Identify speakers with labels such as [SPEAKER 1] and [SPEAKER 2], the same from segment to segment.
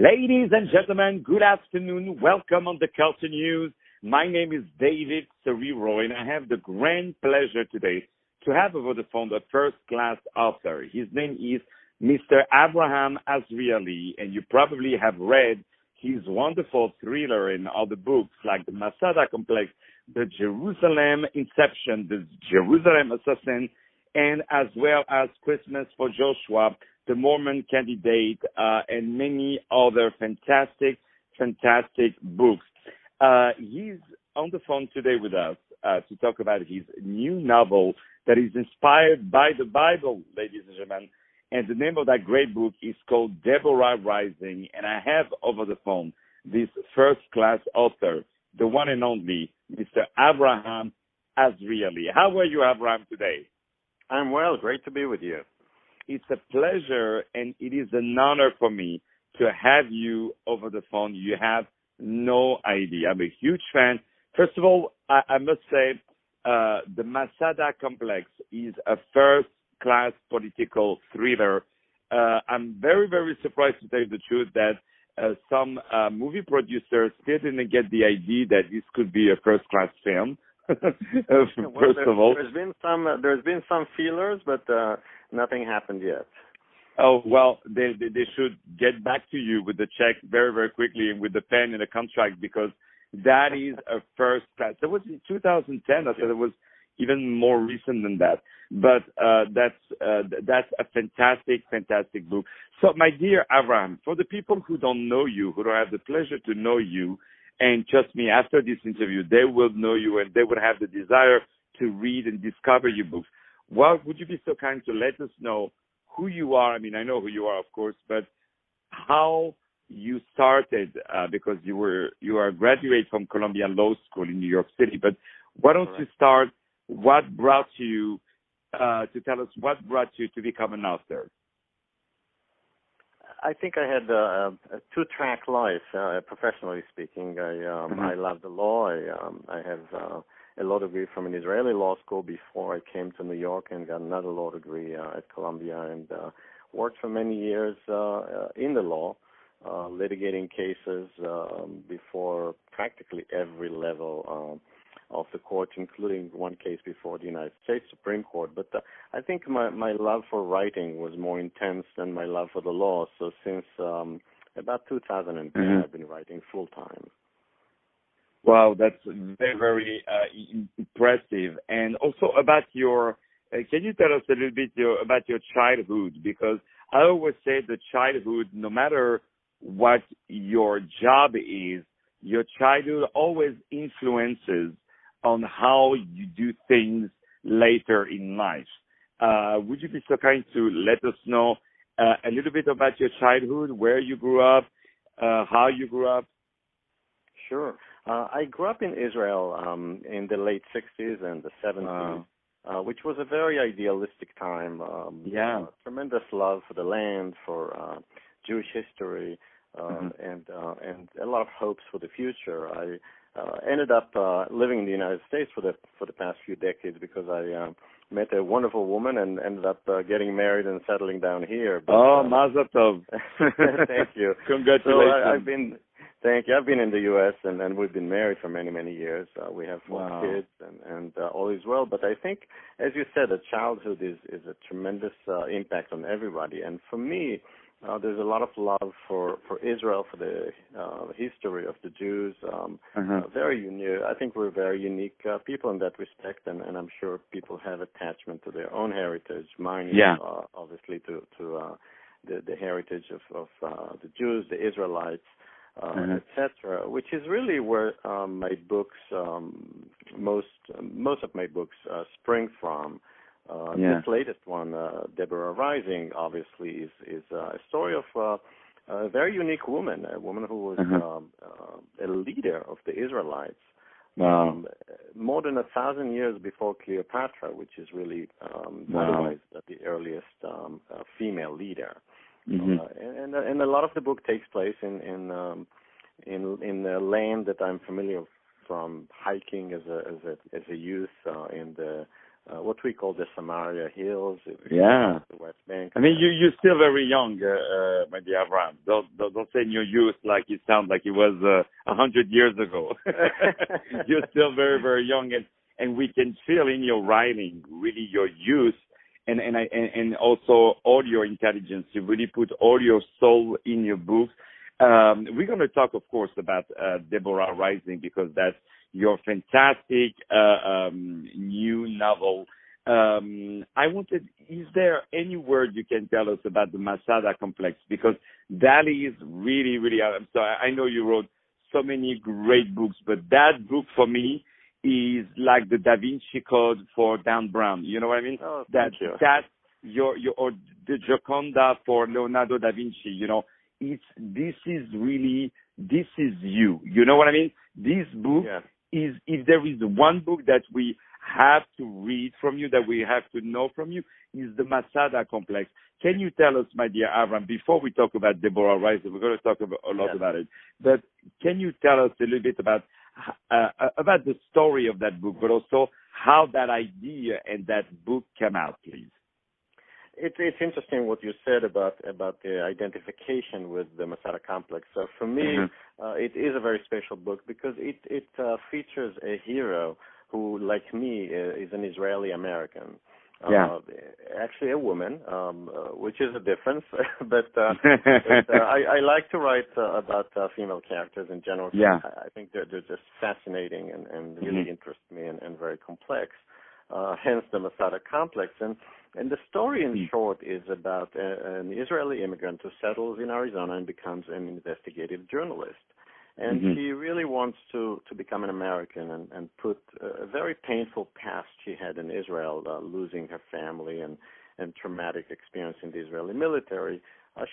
[SPEAKER 1] Ladies and gentlemen, good afternoon. Welcome on the Culture News. My name is David SERERO, and I have the grand pleasure today to have over the phone a first-class author. His name is Mr. AVRAHAM AZRIELI, and you probably have read his wonderful thriller in other books like The Masada Complex, The Jerusalem Inception, The Jerusalem Assassin, and as well as Christmas for Joshua, The Mormon Candidate, and many other fantastic books. He's on the phone today with us to talk about his new novel that is inspired by the Bible, ladies and gentlemen. And the name of that great book is called Deborah Rising. And I have over the phone this first-class author, the one and only Mr. AVRAHAM AZRIELI. How are you, AVRAHAM, today?
[SPEAKER 2] I'm well. Great to be with you.
[SPEAKER 1] It's a pleasure, and it is an honor for me to have you over the phone. You have no idea. I'm a huge fan. First of all, I must say the Masada Complex is a first-class political thriller. I'm very, very surprised, to tell you the truth, that some movie producers still didn't get the idea that this could be a first-class film. First of all,
[SPEAKER 2] there's been some feelers, but nothing happened yet.
[SPEAKER 1] Oh, well, they should get back to you with the check very, very quickly and with the pen and the contract, because that is a first class. That was in 2010. I said it was even more recent than that. But that's a fantastic book. So, my dear AVRAHAM, for the people who don't know you, who don't have the pleasure to know you, and trust me, after this interview, they will know you and they will have the desire to read and discover your books. Well, would you be so kind to let us know who you are? I mean, I know who you are, of course, but how you started, because you are a graduate from Columbia Law School in New York City. But why don't you start? What brought you to tell us what brought you to become an author?
[SPEAKER 2] I think I had a two-track life, professionally speaking. I love the law. I have a law degree from an Israeli law school before I came to New York, and got another law degree at Columbia, and worked for many years in the law, litigating cases before practically every level of the court, including one case before the United States Supreme Court. But I think my love for writing was more intense than my love for the law. So since about 2010, I've been writing full-time.
[SPEAKER 1] Wow, that's very, very impressive. And also about your, can you tell us a little bit about your childhood? Because I always say the childhood, no matter what your job is, your childhood always influences on how you do things later in life. Would you be so kind to let us know a little bit about your childhood, where you grew up, how you grew up?
[SPEAKER 2] Sure. I grew up in Israel in the late 60s and the 70s, which was a very idealistic time. Tremendous love for the land, for Jewish history, and a lot of hopes for the future. I ended up living in the United States for the past few decades because I met a wonderful woman and ended up getting married and settling down here. But,
[SPEAKER 1] Mazel Tov.
[SPEAKER 2] Thank you.
[SPEAKER 1] Congratulations.
[SPEAKER 2] Thank you. I've been in the U.S. and we've been married for many, many years. We have 4 kids and all is well. But I think, as you said, childhood is a tremendous impact on everybody. And for me, there's a lot of love for Israel, for the history of the Jews. Very unique. I think we're very unique people in that respect, and I'm sure people have attachment to their own heritage. Mine is obviously to the heritage of the Jews, the Israelites, etc., which is really where my books, most of my books spring from. This latest one, Deborah Rising, obviously is a story of a very unique woman, a woman who was a leader of the Israelites. More than 1,000 years before Cleopatra, which is really otherwise the earliest female leader. And a lot of the book takes place in the land that I'm familiar from hiking as a youth in the what we call the Samaria Hills.
[SPEAKER 1] Yeah.
[SPEAKER 2] The West Bank.
[SPEAKER 1] I mean, you're still very young, my dear Avraham. Don't say in your youth like you sound like it was 100 years ago. You're still very, very young, and we can feel in your writing really your youth, and also all your intelligence. You really put all your soul in your books. We're going to talk, of course, about Deborah Rising, because that's your fantastic new novel. Is there any word you can tell us about the Masada complex? Because that is really, really, so I know you wrote so many great books, but that book for me is like the Da Vinci Code for Dan Brown. You know what I mean?
[SPEAKER 2] Oh, thank you.
[SPEAKER 1] That's or the Gioconda for Leonardo da Vinci. You know, this is you. You know what I mean? This book is, if there is one book that we have to read from you, that we have to know from you, is the Masada complex. Can you tell us, my dear Avram, before we talk about Deborah Rising, we're going to talk a lot about it, but can you tell us a little bit about the story of that book, but also how that idea and that book came out, please?
[SPEAKER 2] It's interesting what you said about the identification with the Masada complex. So for me, it is a very special book because it features a hero who, like me, is an Israeli American. Actually a woman, which is a difference. but I like to write about female characters in general. I think they're just fascinating and really interest me and very complex. Hence the Masada complex. And the story, in short, is about an Israeli immigrant who settles in Arizona and becomes an investigative journalist. And she really wants to become an American and put a very painful past she had in Israel, losing her family and traumatic experience in the Israeli military.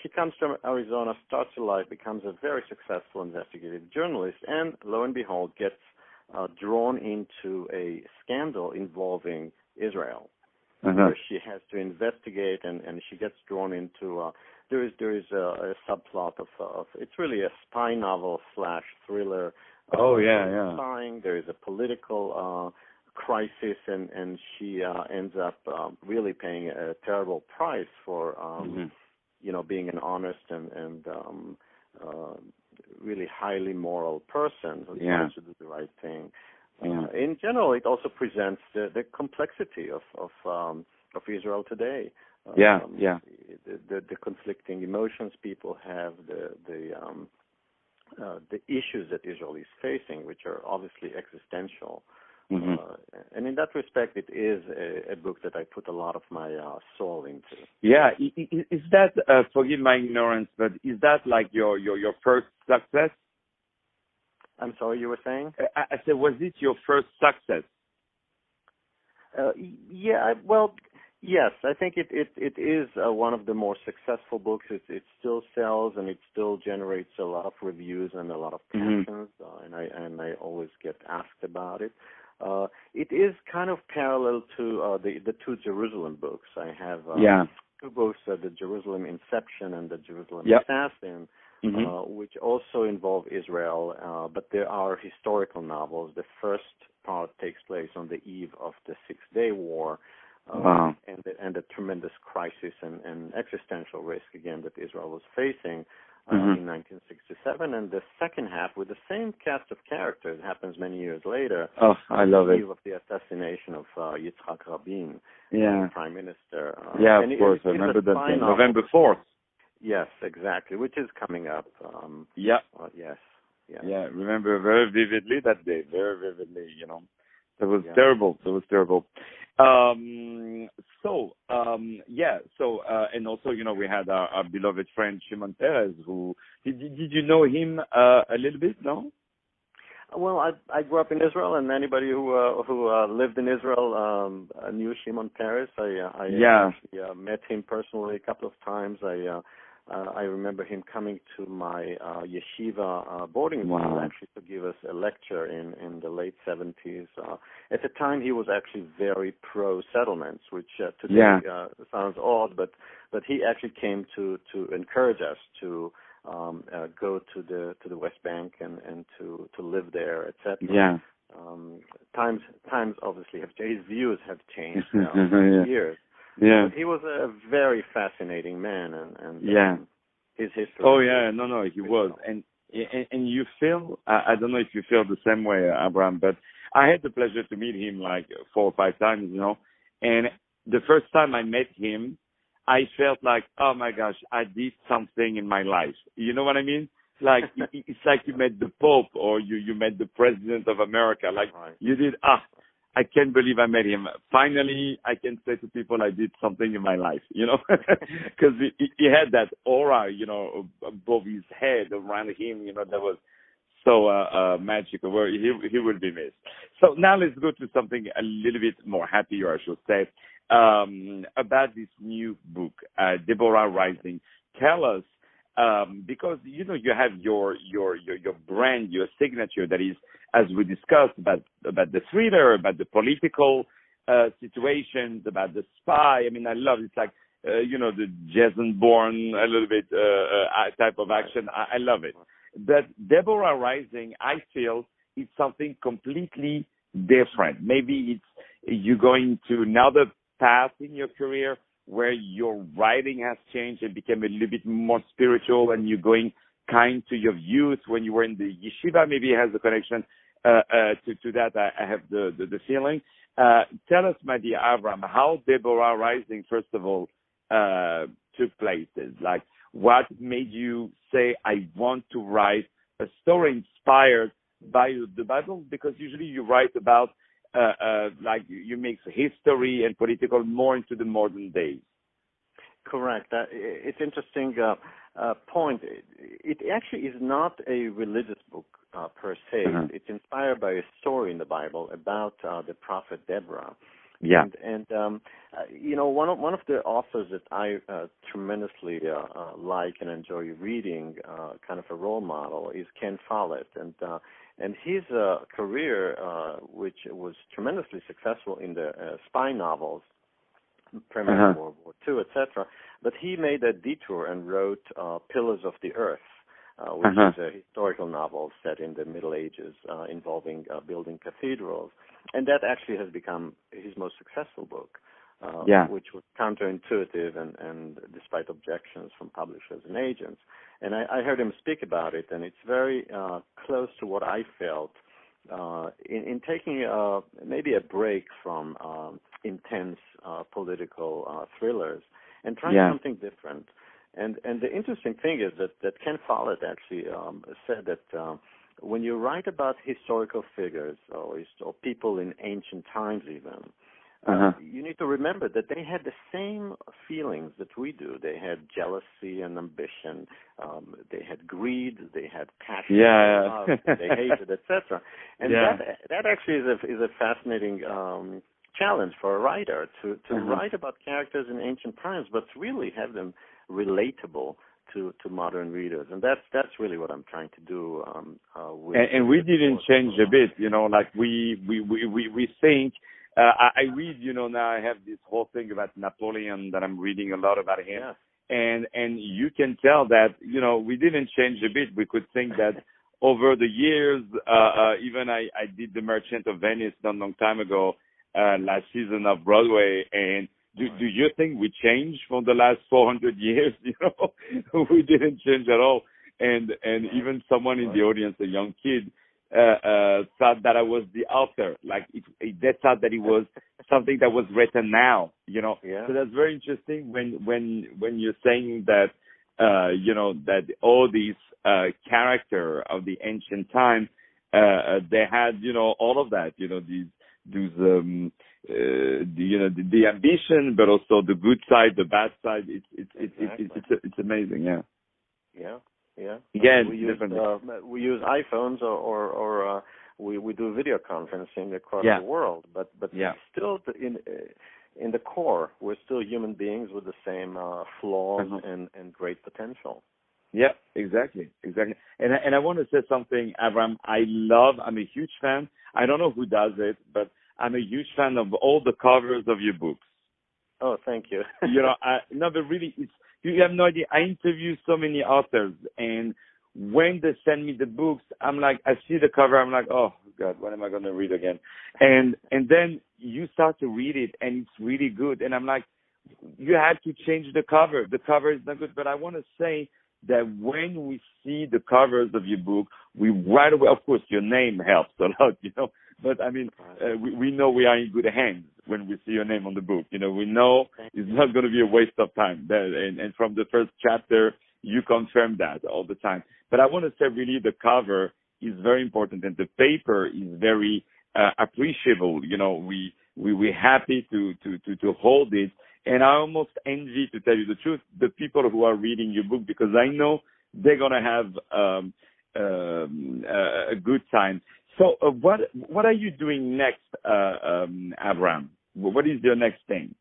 [SPEAKER 2] She comes to Arizona, starts her life, becomes a very successful investigative journalist, and lo and behold, gets drawn into a scandal involving Israel. Where she has to investigate, and she gets drawn into there is a subplot of it's really a spy novel / thriller. Spying. There is a political crisis, and she ends up really paying a terrible price for being an honest and really highly moral person who tries to do the right thing. In general, it also presents the complexity of Israel today. The conflicting emotions people have, the issues that Israel is facing, which are obviously existential. And in that respect, it is a book that I put a lot of my soul into. Yeah,
[SPEAKER 1] is that, forgive my ignorance, but is that like your first success?
[SPEAKER 2] I'm sorry, you were saying?
[SPEAKER 1] I said, was it your first success?
[SPEAKER 2] Yes. I think it is one of the more successful books. It still sells, and it still generates a lot of reviews and a lot of passions, and I always get asked about it. It is kind of parallel to the two Jerusalem books. I have two books, the Jerusalem Inception and the Jerusalem Assassin, which also involve Israel, but there are historical novels. The first part takes place on the eve of the Six-Day War, and the tremendous crisis and existential risk, again, that Israel was facing in 1967. And the second half, with the same cast of characters, happens many years later.
[SPEAKER 1] Oh, I love it.
[SPEAKER 2] On the eve of the assassination of Yitzhak Rabin, the Prime Minister.
[SPEAKER 1] Of course, I remember that day, November 4th.
[SPEAKER 2] Yes, exactly, which is coming up.
[SPEAKER 1] Yes.
[SPEAKER 2] Yeah,
[SPEAKER 1] remember very vividly that day, very vividly, That was terrible. That was terrible. And also, we had our beloved friend Shimon Peres, who, did you know him a little bit, no?
[SPEAKER 2] Well, I grew up in Israel, and anybody who lived in Israel knew Shimon Peres. I met him personally a couple of times. I remember him coming to my yeshiva boarding school, actually, to give us a lecture in the late 70s. At the time, he was actually very pro-settlements, which today sounds odd, but he actually came to encourage us to go to the West Bank and to live there, etc. times obviously have changed. His views have changed now over the years.
[SPEAKER 1] Yeah.
[SPEAKER 2] But he was a very fascinating man, and his history.
[SPEAKER 1] Oh yeah, no, he was, and you feel, I don't know if you feel the same way, Abraham, but I had the pleasure to meet him like 4 or 5 times, and the first time I met him, I felt like, oh my gosh, I did something in my life. You know what I mean? Like, it's like you met the Pope or you met the President of America. Like, you did, I can't believe I met him. Finally, I can say to people I did something in my life, because he had that aura, above his head, around him, that was so magical. Well, he will be missed. So now let's go to something a little bit more happier, I should say, about this new book, Deborah Rising. Tell us, because you have your brand, your signature that is, as we discussed, about the thriller, about the political situations, about the spy. I mean, I love it. It's like the Jason Bourne a little bit type of action. I love it. But Deborah Rising, I feel, is something completely different. Maybe you're going to another path in your career where your writing has changed and become a little bit more spiritual, and you're going kind to your youth when you were in the yeshiva. Maybe it has a connection to that. I have the feeling. Tell us, my dear Avraham, how Deborah Rising, first of all, took places. Like, what made you say, I want to write a story inspired by the Bible? Because usually you write about, like, you mix history and political more into the modern days.
[SPEAKER 2] Correct. It's interesting point. It actually is not a religious book per se. It's inspired by a story in the Bible about the prophet Deborah.
[SPEAKER 1] Yeah.
[SPEAKER 2] And one of the authors that I tremendously like and enjoy reading, kind of a role model, is Ken Follett, and his career, which was tremendously successful in the spy novels, primarily World War II, etc. But he made a detour and wrote Pillars of the Earth, which is a historical novel set in the Middle Ages involving building cathedrals. And that actually has become his most successful book, which was counterintuitive and despite objections from publishers and agents. And I heard him speak about it, and it's very close to what I felt in taking maybe a break from intense political thrillers and trying something different. And the interesting thing is that Ken Follett actually said that when you write about historical figures or people in ancient times even, you need to remember that they had the same feelings that we do. They had jealousy and ambition. They had greed. They had passion. Love, they hated, etc. And that actually is a fascinating challenge for a writer to write about characters in ancient times, but to really have them relatable to modern readers, and that's really what I'm trying to do. And
[SPEAKER 1] we didn't change a bit, like we think. I read, now I have this whole thing about Napoleon that I'm reading a lot about him, and you can tell that we didn't change a bit. We could think that over the years, even I did The Merchant of Venice not a long time ago, last season of Broadway, and do you think we changed from the last 400 years? We didn't change at all. And even someone in the audience, a young kid, thought that I was the author. Like they thought that it was something that was written now. So that's very interesting when you're saying that that all these character of the ancient time they had all of that. The ambition, but also the good side, the bad side. It's amazing.
[SPEAKER 2] Yeah.
[SPEAKER 1] Again,
[SPEAKER 2] we use iPhones or we do video conferencing across the world, but still in the core, we're still human beings with the same flaws and great potential.
[SPEAKER 1] Yeah, exactly. And I want to say something, Avraham. I'm a huge fan. I don't know who does it, but I'm a huge fan of all the covers of your books.
[SPEAKER 2] Oh, thank you.
[SPEAKER 1] But really, you have no idea. I interview so many authors, and when they send me the books, I'm like, I see the cover, I'm like, oh God, what am I going to read again? And then you start to read it, and it's really good. And I'm like, you had to change the cover. The cover is not good. But I want to say that when we see the covers of your book, we right away, of course, your name helps a lot, But I mean, we know we are in good hands when we see your name on the book. We know it's not going to be a waste of time. And from the first chapter, you confirm that all the time. But I want to say really the cover is very important, and the paper is very appreciable. We're happy to hold it. And I almost envy, to tell you the truth, the people who are reading your book, because I know they're going to have a good time. So what are you doing next, Avraham? What is your next thing?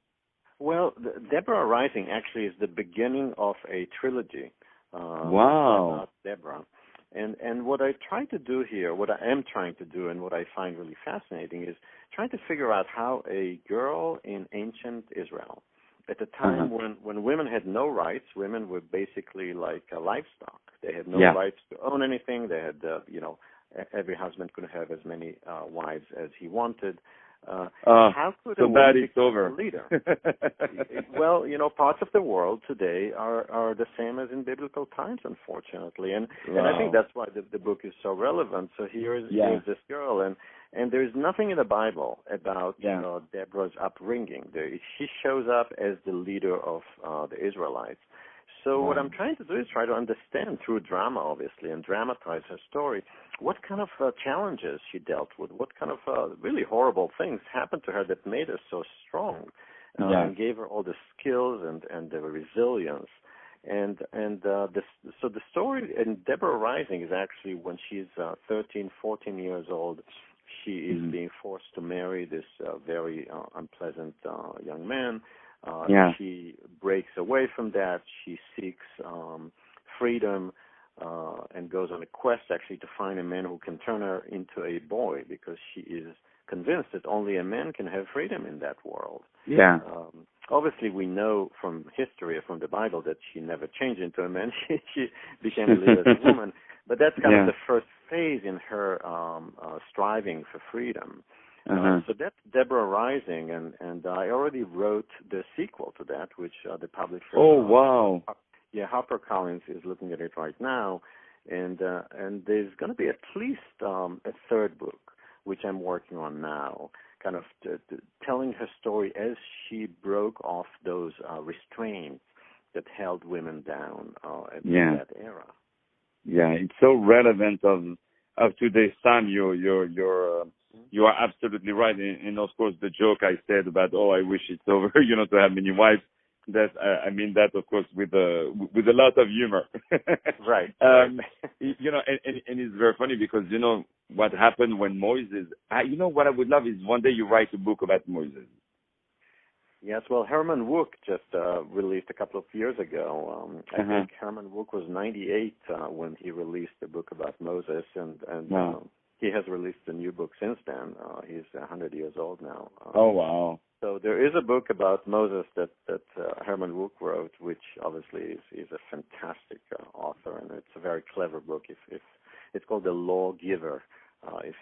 [SPEAKER 2] Well, Deborah Rising actually is the beginning of a trilogy.
[SPEAKER 1] Wow.
[SPEAKER 2] About Deborah. And what I try to do here, what I am trying to do, and what I find really fascinating is trying to figure out how a girl in ancient Israel, at a time when women had no rights, women were basically like livestock. They had no rights to own anything. They had, every husband could have as many wives as he wanted. How could a woman become a leader? Well, parts of the world today are the same as in biblical times, unfortunately, and I think that's why the book is so relevant. So here's this girl, and there's nothing in the Bible about Deborah's upbringing. She shows up as the leader of the Israelites. So what I'm trying to do is try to understand through drama, obviously, and dramatize her story, what kind of challenges she dealt with, what kind of really horrible things happened to her that made her so strong and gave her all the skills and the resilience. So the story in Deborah Rising is actually when she's 13, 14 years old. She is being forced to marry this very unpleasant young man. She breaks away from that. She seeks freedom and goes on a quest actually to find a man who can turn her into a boy, because she is convinced that only a man can have freedom in that world. Obviously, we know from history or from the Bible that she never changed into a man. She became a leader as a woman. But that's kind of the first phase in her striving for freedom. So that's Deborah Rising, and I already wrote the sequel to that, which the publisher.
[SPEAKER 1] Oh, wow.
[SPEAKER 2] HarperCollins is looking at it right now, and there's going to be at least a third book, which I'm working on now, kind of telling her story as she broke off those restraints that held women down at that era.
[SPEAKER 1] Yeah, it's so relevant of today's time. You are absolutely right, and of course the joke I said about I wish it's over, to have many wives. That I mean that, of course, with a lot of humor.
[SPEAKER 2] Right.
[SPEAKER 1] And it's very funny because what happened when Moses. What I would love is one day you write a book about Moses.
[SPEAKER 2] Yes, well, Herman Wouk just released a couple of years ago. I think Herman Wouk was 98 when he released the book about Moses, and he has released a new book since then. He's 100 years old now.
[SPEAKER 1] Oh, wow.
[SPEAKER 2] So there is a book about Moses that Herman Wouk wrote, which obviously is a fantastic author, and it's a very clever book. If it's called The Lawgiver.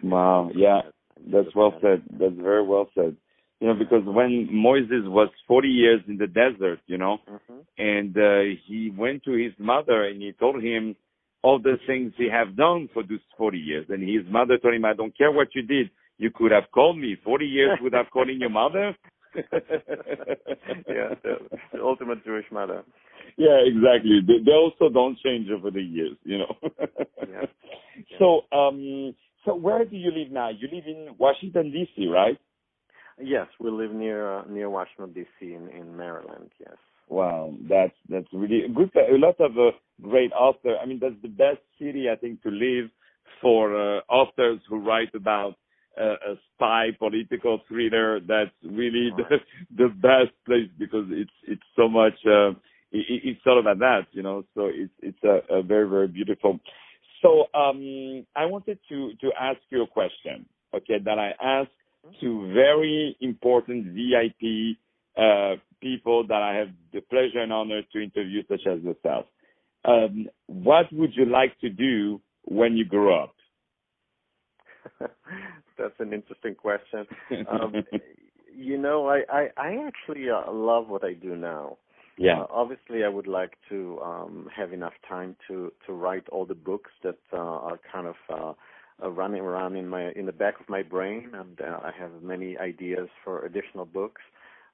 [SPEAKER 1] Wow, that's well said. That's very well said. Because when Moses was 40 years in the desert, and he went to his mother and he told him all the things he have done for those 40 years. And his mother told him, I don't care what you did. You could have called me 40 years without calling your mother.
[SPEAKER 2] The ultimate Jewish mother.
[SPEAKER 1] Yeah, exactly. They also don't change over the years, So where do you live now? You live in Washington, D.C., right?
[SPEAKER 2] Yes, we live near Washington, D.C. in Maryland, yes.
[SPEAKER 1] Wow, that's really good. A lot of great authors. I mean, that's the best city, I think, to live for authors who write about a spy political thriller. That's really the best place because it's so much. It's all about that, So it's a very, very beautiful. So I wanted to ask you a question, that I asked to very important VIP people that I have the pleasure and honor to interview, such as yourself. What would you like to do when you grow up?
[SPEAKER 2] That's an interesting question. I actually love what I do now.
[SPEAKER 1] Yeah.
[SPEAKER 2] Obviously, I would like to have enough time to write all the books that are kind of running around in the back of my brain, and I have many ideas for additional books.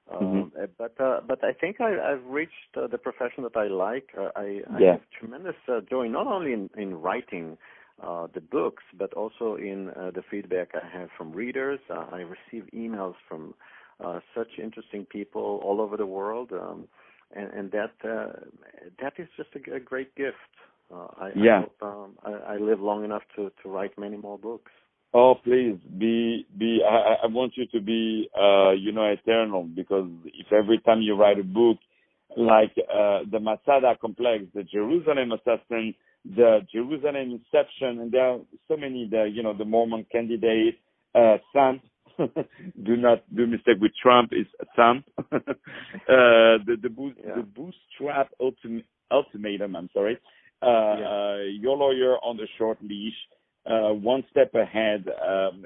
[SPEAKER 2] But I think I've reached the profession that I like. I have tremendous joy not only in writing the books, but also in the feedback I have from readers. I receive emails from such interesting people all over the world, and that is just a great gift. I hope I live long enough to write many more books.
[SPEAKER 1] Oh, please I want you to be, eternal, because if every time you write a book like the Masada complex, the Jerusalem assassin, the Jerusalem inception, and there are so many, the Mormon candidate, Trump, do not do mistake with Trump, is Trump, the bootstrap ultimatum, I'm sorry, your lawyer on the short leash, one step ahead,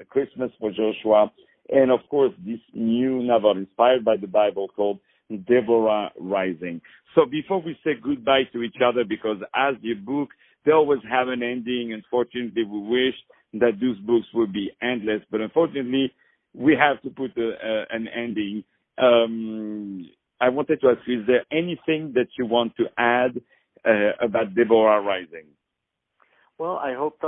[SPEAKER 1] Christmas for Joshua, and of course this new novel inspired by the Bible called Deborah Rising. So before we say goodbye to each other, because as your book, they always have an ending. Unfortunately, we wish that those books would be endless, but unfortunately, we have to put an ending. I wanted to ask you, is there anything that you want to add about Deborah Rising?
[SPEAKER 2] Well, I hope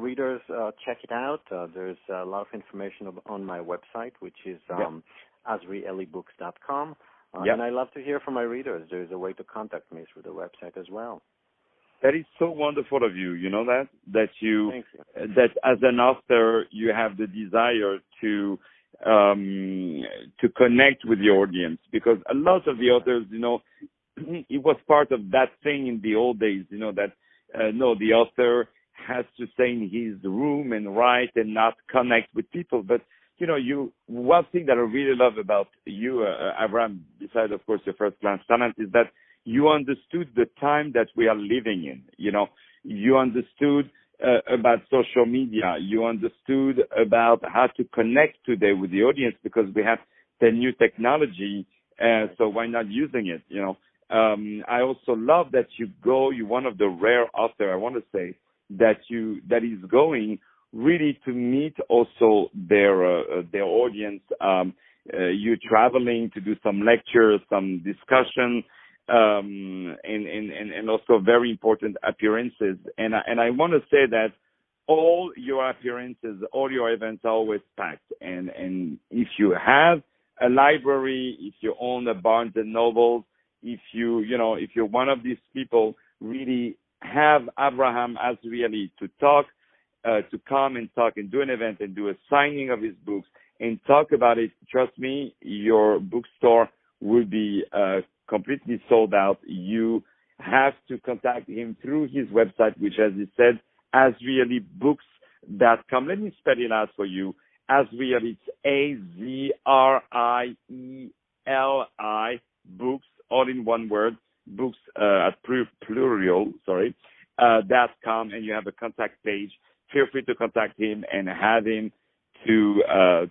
[SPEAKER 2] readers check it out. There's a lot of information on my website, which is AVRAHAMAZRIELIbooks.com. And I love to hear from my readers. There's a way to contact me through the website as well.
[SPEAKER 1] That is so wonderful of you. You know that?
[SPEAKER 2] Thank you.
[SPEAKER 1] That as an author, you have the desire to connect with the audience, because a lot of the authors, it was part of that thing in the old days, that the author has to stay in his room and write and not connect with people. But, one thing that I really love about you, Avraham, besides, of course, your first-class talent, is that you understood the time that we are living in. You understood about social media. You understood about how to connect today with the audience, because we have the new technology, so why not using it, I also love that you're one of the rare authors, I want to say, that is going really to meet also their audience. You're traveling to do some lectures, some discussion, and also very important appearances. And I want to say that all your appearances, all your events are always packed. And if you have a library, if you own a Barnes and Noble, if you're one of these people, really have Avraham Azrieli to talk, to come and talk and do an event and do a signing of his books and talk about it. Trust me, your bookstore will be completely sold out. You have to contact him through his website, which, as he said, AzrieliBooks.com. Let me spell it out for you. Azrieli, it's AZRIELI, books, all in one word, books at plural, .com, and you have a contact page. Feel free to contact him and have him to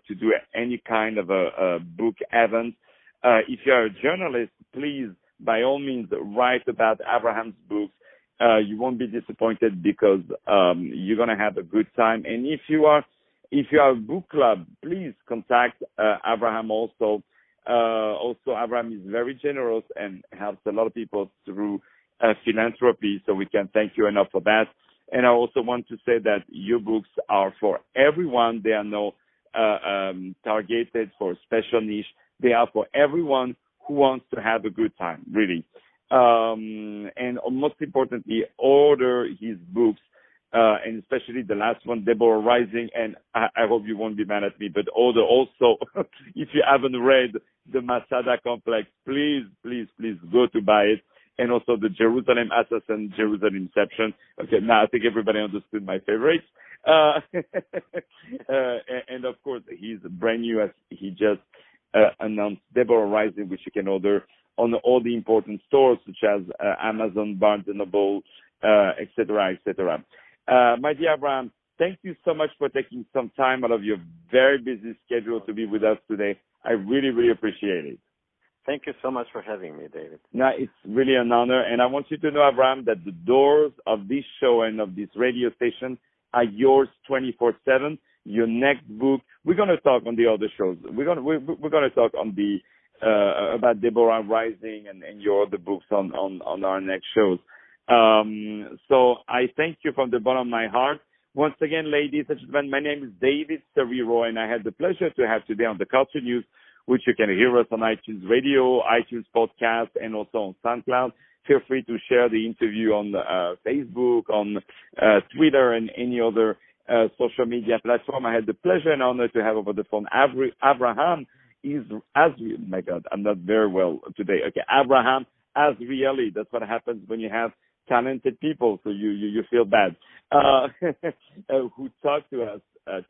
[SPEAKER 1] do any kind of a book event. If you are a journalist, please, by all means, write about Avraham's books. You won't be disappointed, because you're going to have a good time. And if you are a book club, please contact Avraham also. Also, Avraham is very generous and helps a lot of people through philanthropy, so we can thank you enough for that. And I also want to say that your books are for everyone. They are not targeted for a special niche. They are for everyone who wants to have a good time, really. And most importantly, order his books, and especially the last one, Deborah Rising. And I hope you won't be mad at me, but order also, if you haven't read the Masada Complex, please go to buy it. And also the Jerusalem Assassin, Jerusalem Inception. Okay, now I think everybody understood my favorites. And of course, he's brand new, as he just announced, Deborah Rising, which you can order on all the important stores, such as Amazon, Barnes & Noble, etc., etc. My dear Avraham, thank you so much for taking some time out of your very busy schedule to be with us today. I really, really appreciate it.
[SPEAKER 2] Thank you so much for having me, David.
[SPEAKER 1] No, it's really an honor. And I want you to know, Avraham, that the doors of this show and of this radio station are yours 24/7. Your next book, we're going to talk on the other shows. We're going to talk on the about Deborah Rising and your other books on our next shows. So I thank you from the bottom of my heart. Once again, ladies and gentlemen, my name is David SERERO, and I had the pleasure to have today on the Culture News, which you can hear us on iTunes Radio, iTunes Podcast, and also on SoundCloud. Feel free to share the interview on Facebook, on Twitter, and any other social media platform. I had the pleasure and honor to have over the phone AVRAHAM Azrieli. My God, I'm not very well today. Okay, AVRAHAM Azrieli. That's what happens when you have talented people, so you feel bad. Who talked to us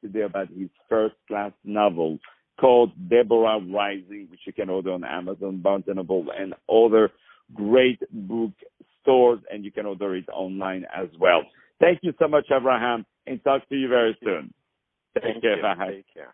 [SPEAKER 1] today about his first-class novel called Deborah Rising, which you can order on Amazon, Barnes & Noble, and other great book stores, and you can order it online as well. Thank you so much, AVRAHAM, and talk to you very soon. Take care. Bye.
[SPEAKER 2] Take care.